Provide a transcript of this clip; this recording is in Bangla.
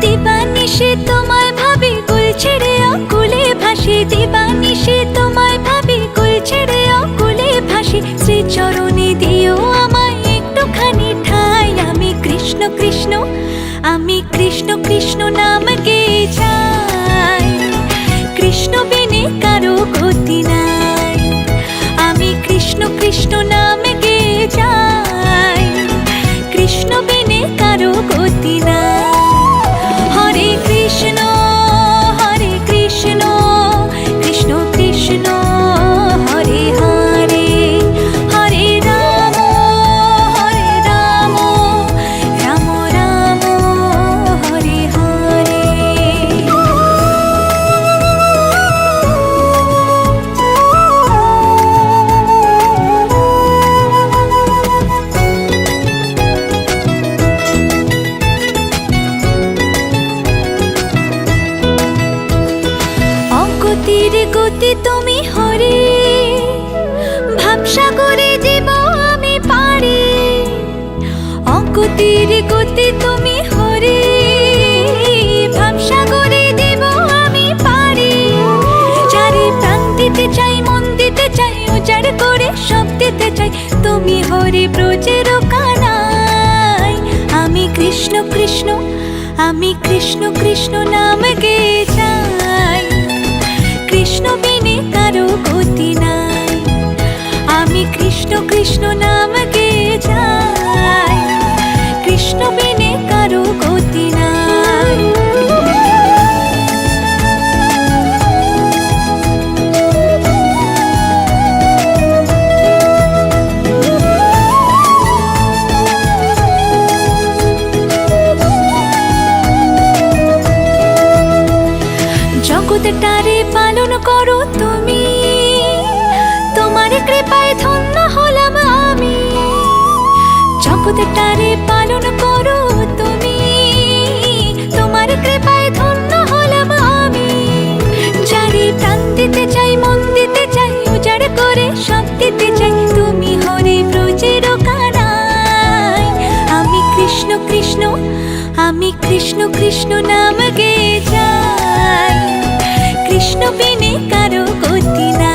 দিবানিশি তোমায় ভাবি, কুল ছেড়ে অকুলে ভাসি। দিবানিশি তোমায় ভাবি, কুল ছেড়ে অকুলে ভাসি। শ্রীচরণে দিও আমায় একটুখানি ঠাই। আমি কৃষ্ণ কৃষ্ণ, আমি কৃষ্ণ কৃষ্ণ নাম গেয়ে যাই। কৃষ্ণ বিনে কারো গতি নাই। আমি কৃষ্ণ কৃষ্ণ নাম গেয়ে যাই। কৃষ্ণ বিনে কারো গতি নাই। হরে কৃষ্ণ হরে কৃষ্ণ, কৃষ্ণ কৃষ্ণ হরে হরে। হরে রাম রাম রাম হরে হরে। অগতির গতি তুমি হরে, ভাবসাগরে জীব আমি পারি। অগতির গতি তুমি হরে, ভাবসাগরে জীব আমি পারি। চারি প্রাণ দিতে চাই, মন দিতে চাই, উজাড় করে সব দিতে চাই। তুমি হরে ব্রজের কানাই। আমি কৃষ্ণ কৃষ্ণ, আমি কৃষ্ণ কৃষ্ণ নাম গেয়ে যাই। কৃষ্ণ বিনে কারো গতি নাই। আমি কৃষ্ণ কৃষ্ণ নাম গেয়ে যাই। কৃষ্ণ বিনে কারো গতি নাই। জগৎটারে পালন করো তুমি, তোমার কৃপায় ধন্য হলাম আমি। জগৎটারে পালন করো তুমি, তোমার কৃপায় ধন্য হলাম আমি। যারে প্রাণ দিতে চাই, মন দিতে চাই, উজাড় করে সব দিতে চাই। তুমি হরে ব্রজের কানাই। আমি কৃষ্ণ কৃষ্ণ, আমি কৃষ্ণ কৃষ্ণ নাম গেয়ে যাই। কৃষ্ণ বিনে কারো গতি নাই।